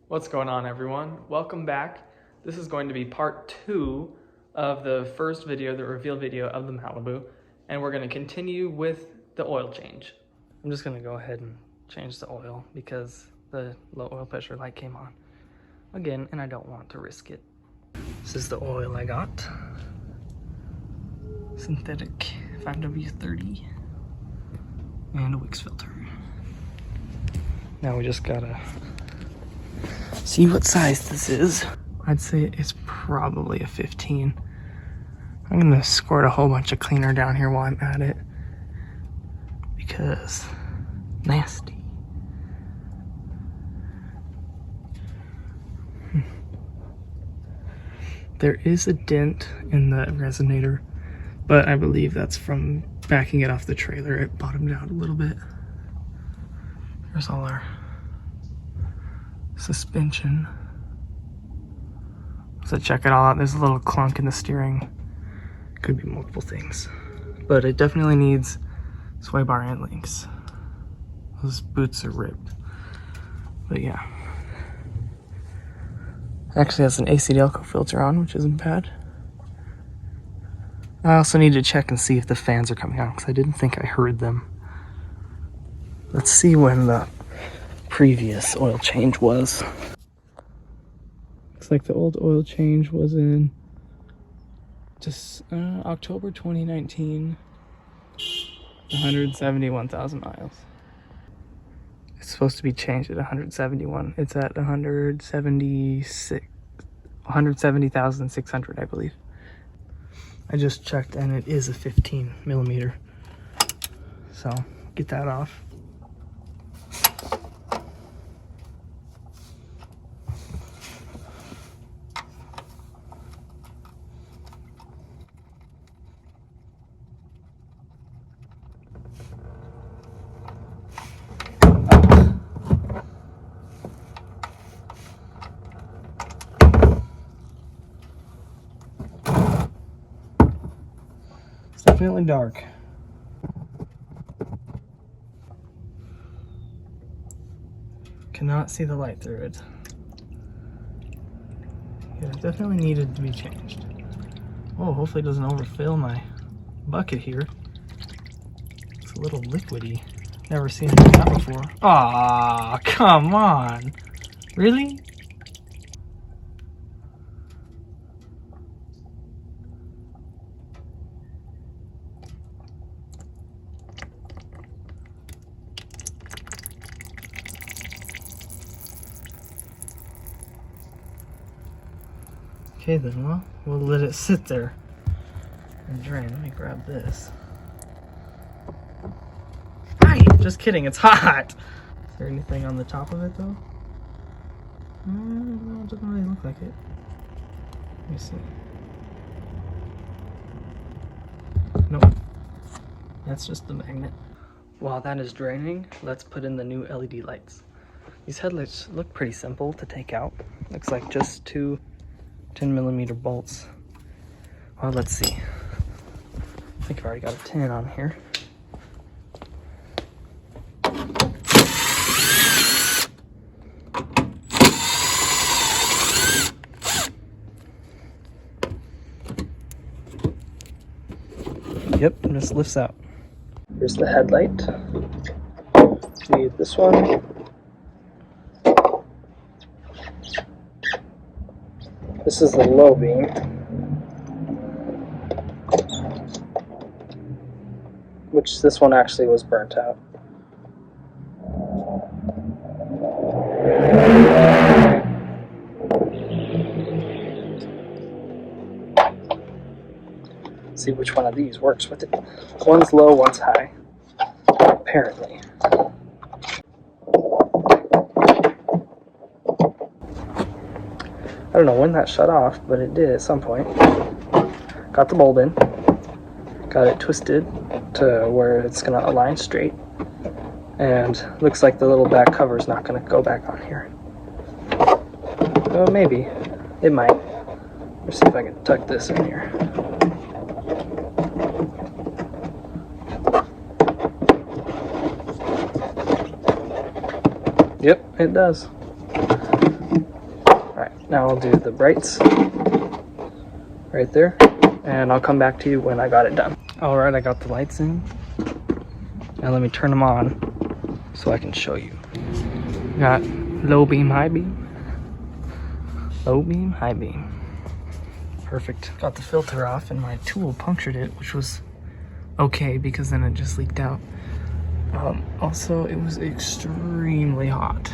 What's going on, everyone? Welcome back. This is going to be part 2 of the first video, the reveal video of the Malibu, and we're going to continue with the oil change. I'm just going to go ahead and change the oil because the low oil pressure light came on again, and I don't want to risk it. This is the oil I got. Synthetic 5W30 and a Wix filter. Now we just gotta see what size this is. I'd say it's probably a 15. I'm gonna squirt a whole bunch of cleaner down here while I'm at it because nasty. There is a dent in the resonator, but I believe that's from backing it off the trailer. It bottomed out a little bit. There's all our suspension. So check it all out. There's a little clunk in the steering. Could be multiple things, but it definitely needs sway bar end links. Those boots are ripped, but yeah. Actually has an AC Delco filter on, which isn't bad. I also need to check and see if the fans are coming on because I didn't think I heard them. Let's see when the previous oil change was. Looks like the old oil change was in just October 2019, 171,000 miles. It's supposed to be changed at 171. It's at 170,600, I believe. I just checked and it is a 15 millimeter. So get that off. It's definitely dark. Cannot see the light through it. Yeah, it definitely needed to be changed. Oh, hopefully it doesn't overfill my bucket here. It's a little liquidy. Never seen it like that before. Aw, come on. Really? Okay then, well, we'll let it sit there and drain. Let me grab this. Hi! Just kidding, it's hot! Is there anything on the top of it though? No, it doesn't really look like it. Let me see. Nope. That's just the magnet. While that is draining, let's put in the new LED lights. These headlights look pretty simple to take out. Looks like just two 10 millimeter bolts. Well, let's see. I think I've already got a 10 on here. Yep, and this lifts out. Here's the headlight. Need this one. This is the low beam. Which this one actually was burnt out. See which one of these works with it. One's low, one's high. Apparently. I don't know when that shut off, but it did at some point. Got the bulb in. Got it twisted to where it's going to align straight. And looks like the little back cover is not going to go back on here. Maybe. It might. Let's see if I can tuck this in here. Yep, it does. Now I'll do the brights right there, and I'll come back to you when I got it done. All right, I got the lights in. Now let me turn them on so I can show you. Got low beam, high beam. Low beam, high beam. Perfect. Got the filter off and my tool punctured it, which was okay because then it just leaked out. Also, it was extremely hot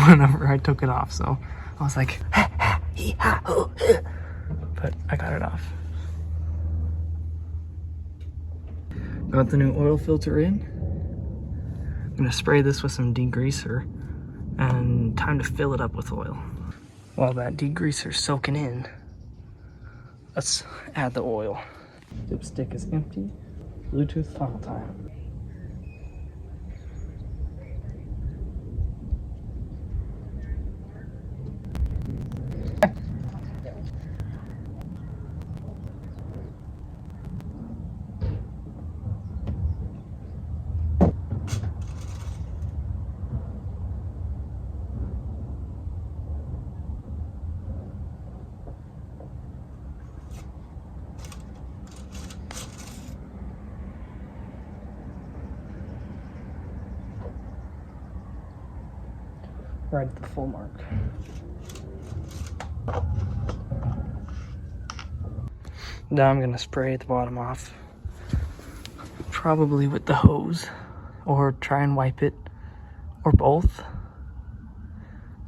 whenever I took it off, so I was like, but I got it off. Got the new oil filter in. I'm gonna spray this with some degreaser and time to fill it up with oil. While that degreaser's soaking in, let's add the oil. Dipstick is empty. Bluetooth funnel time. Right at the full mark. Now I'm gonna spray the bottom off, probably with the hose, or try and wipe it, or both.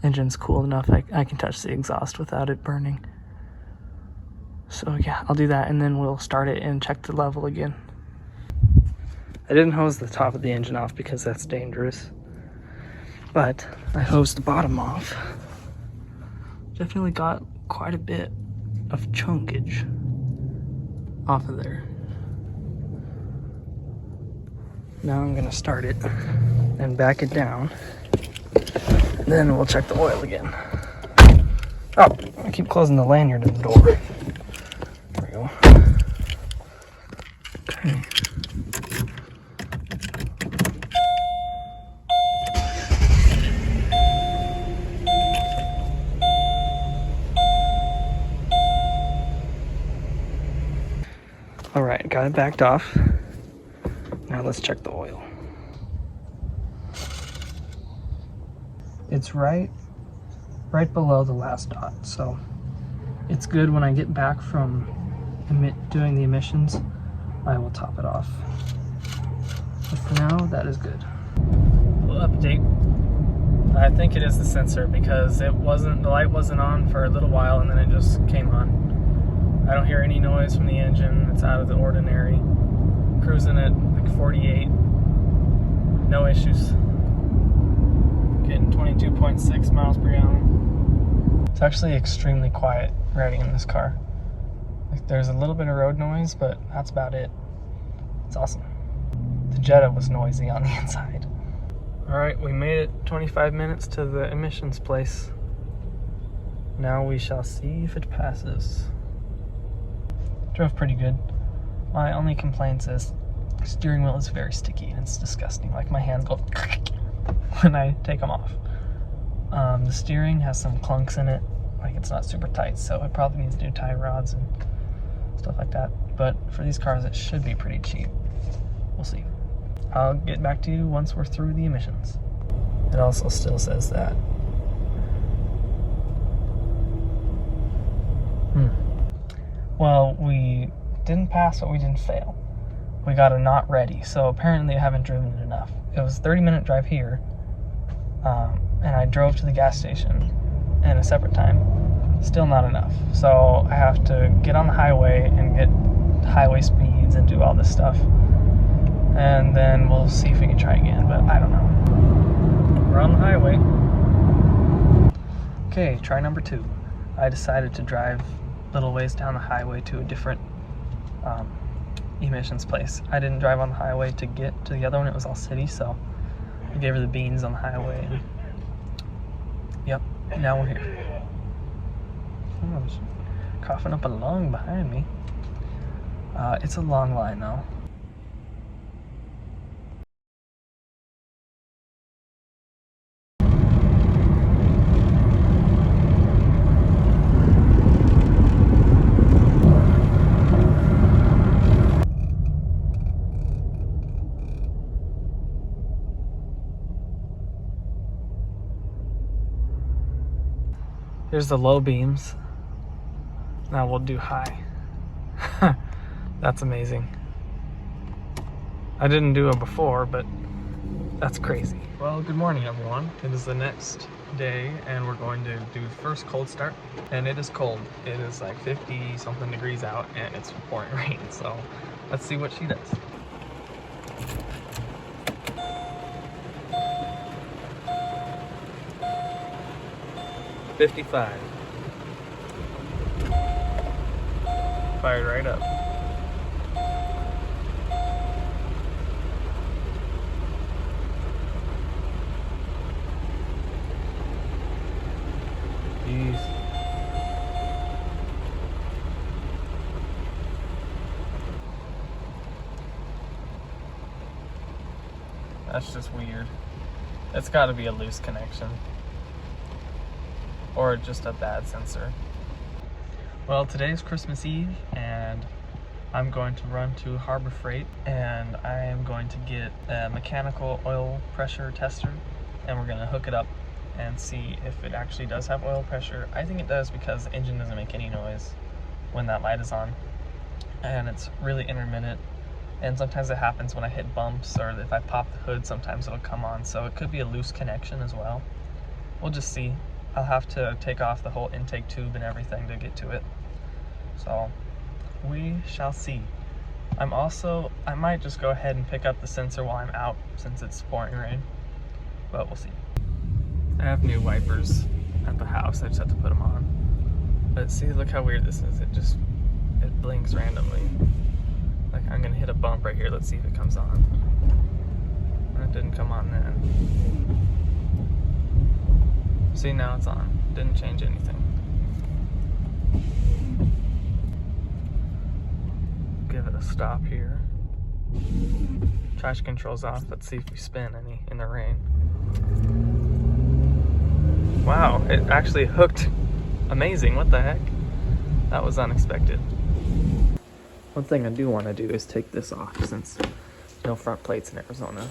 Engine's cool enough I can touch the exhaust without it burning. So yeah, I'll do that and then we'll start it and check the level again. I didn't hose the top of the engine off because that's dangerous. But I hosed the bottom off. Definitely got quite a bit of chunkage off of there. Now I'm gonna start it and back it down. Then we'll check the oil again. Oh, I keep closing the lanyard in the door. There we go. Okay. All right, got it backed off. Now let's check the oil. It's right below the last dot, so it's good. When I get back from doing the emissions, I will top it off. But for now, that is good. Little update. I think it is the sensor because the light wasn't on for a little while and then it just came on. I don't hear any noise from the engine. It's out of the ordinary. Cruising at like 48. No issues. Getting 22.6 miles per gallon. It's actually extremely quiet riding in this car. Like there's a little bit of road noise, but that's about it. It's awesome. The Jetta was noisy on the inside. All right, we made it 25 minutes to the emissions place. Now we shall see if it passes. Drove pretty good. My only complaints is the steering wheel is very sticky and it's disgusting. Like my hands go when I take them off. The steering has some clunks in it. Like it's not super tight, so it probably needs new tie rods and stuff like that. But for these cars, it should be pretty cheap. We'll see. I'll get back to you once we're through the emissions. It also still says that. Well, we didn't pass, but we didn't fail. We got a not ready, so apparently I haven't driven it enough. It was a 30-minute drive here, and I drove to the gas station in a separate time. Still not enough. So I have to get on the highway and get highway speeds and do all this stuff. And then we'll see if we can try again, but I don't know. We're on the highway. Okay, try number 2. I decided to drive little ways down the highway to a different emissions place. I didn't drive on the highway to get to the other one. It was all city, so I gave her the beans on the highway. And yep, now we're here. Someone's coughing up a lung behind me. It's a long line though. Here's the low beams. Now we'll do high. That's amazing. I didn't do it before, but that's crazy. Well, good morning, everyone. It is the next day, and we're going to do first cold start. And it is cold. It is like 50 something degrees out, and it's pouring rain. So let's see what she does. $55. Fired right up. Jeez. That's just weird. It's got to be a loose connection. Or just a bad sensor. Well, today's Christmas Eve, and I'm going to run to Harbor Freight, and I am going to get a mechanical oil pressure tester, and we're going to hook it up and see if it actually does have oil pressure. I think it does because the engine doesn't make any noise when that light is on, and it's really intermittent, and sometimes it happens when I hit bumps, or if I pop the hood, sometimes it'll come on, so it could be a loose connection as well. We'll just see. I'll have to take off the whole intake tube and everything to get to it. So we shall see. I might just go ahead and pick up the sensor while I'm out since it's pouring rain, but we'll see. I have new wipers at the house. I just have to put them on. But see, look how weird this is. It blinks randomly. Like I'm gonna hit a bump right here. Let's see if it comes on. That didn't come on then. See, now it's on. Didn't change anything. Give it a stop here. Traction control's off. Let's see if we spin any in the rain. Wow, it actually hooked. Amazing, what the heck? That was unexpected. One thing I do want to do is take this off since no front plates in Arizona.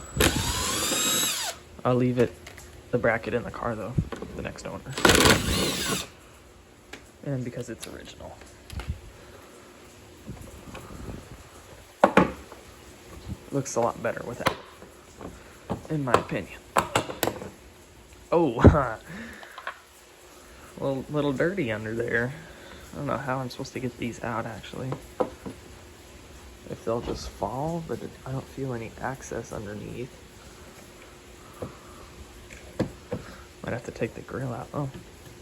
I'll leave the bracket in the car though, the next owner. And because it's original. Looks a lot better with that, in my opinion. Oh, little dirty under there. I don't know how I'm supposed to get these out actually. If they'll just fall, but I don't feel any access underneath. Might have to take the grill out. Oh,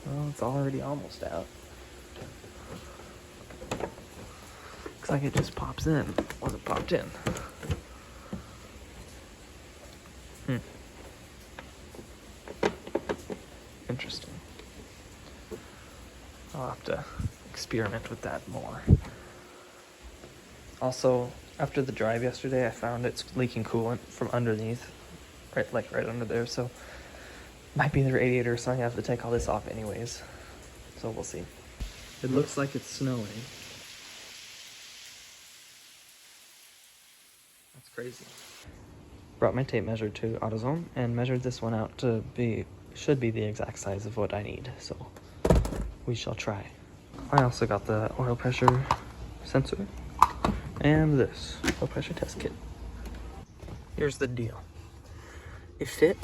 well, it's already almost out. Looks like it just pops in. Wasn't popped in. Interesting. I'll have to experiment with that more. Also, after the drive yesterday, I found it's leaking coolant from underneath, right under there. So, might be the radiator, so I have to take all this off anyways. So we'll see. It looks like it's snowing. That's crazy. Brought my tape measure to AutoZone and measured this one out to should be the exact size of what I need. So we shall try. I also got the oil pressure sensor and this oil pressure test kit. Here's the deal. It fit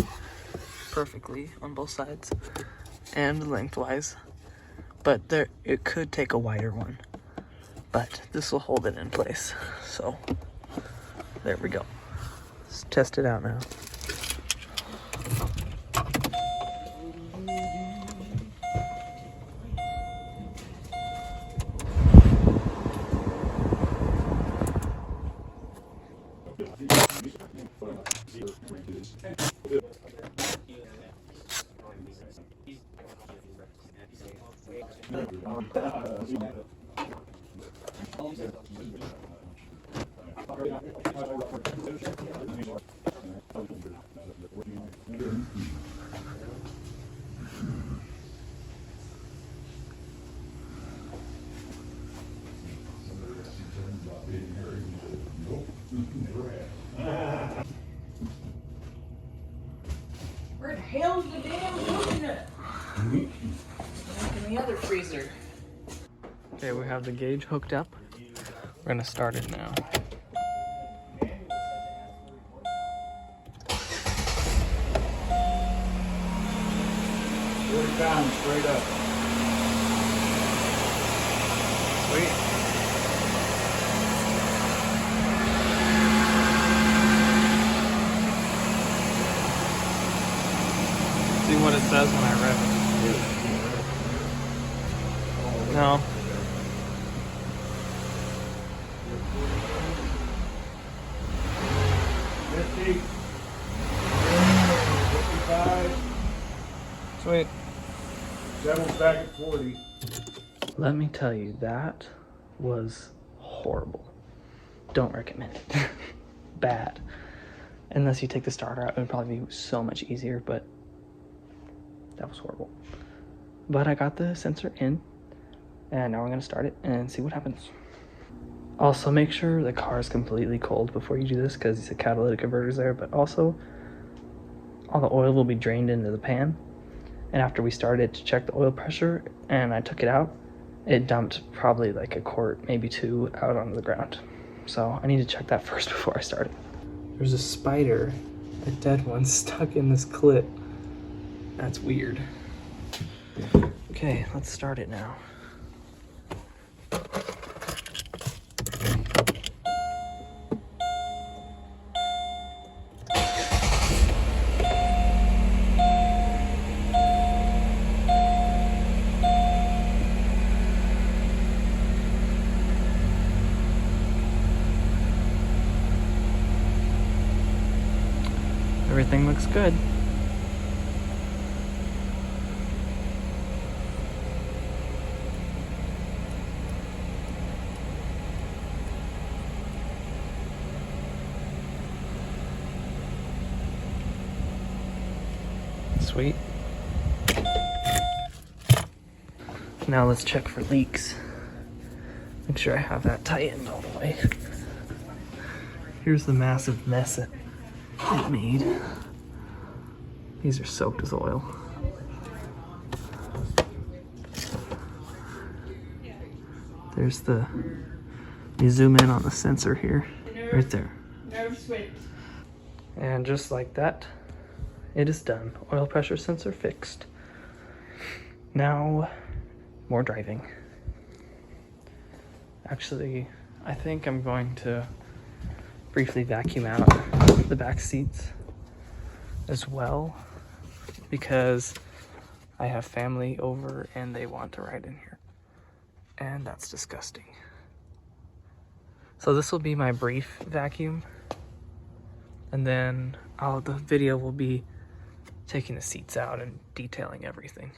perfectly on both sides and lengthwise, but it could take a wider one, but this will hold it in place. So there we go. Let's test it out now. Where the hell's the damn coconut? the other freezer. Okay, we have the gauge hooked up. We're gonna start it now. 40 pounds straight up. Sweet. See what it says when I rev it. No. $50. $55. Sweet. Settles back at 40. Let me tell you, that was horrible. Don't recommend it. Bad. Unless you take the starter out, it would probably be so much easier, but that was horrible. But I got the sensor in, and now we're gonna start it and see what happens. Also, make sure the car is completely cold before you do this, because the catalytic converter is there, but also all the oil will be drained into the pan. And after we started to check the oil pressure and I took it out, it dumped probably like a quart, maybe 2 out onto the ground. So I need to check that first before I start it. There's a spider, a dead one, stuck in this clit. That's weird. Okay, let's start it now. Everything looks good. Sweet. Now let's check for leaks. Make sure I have that tightened all the way. Here's the massive mess it made. These are soaked with oil. There's the, you zoom in on the sensor here, right there. And just like that, it is done. Oil pressure sensor fixed. Now, more driving. Actually, I think I'm going to briefly vacuum out the back seats as well, because I have family over and they want to ride in here, and that's disgusting. So this will be my brief vacuum, and then the video will be taking the seats out and detailing everything.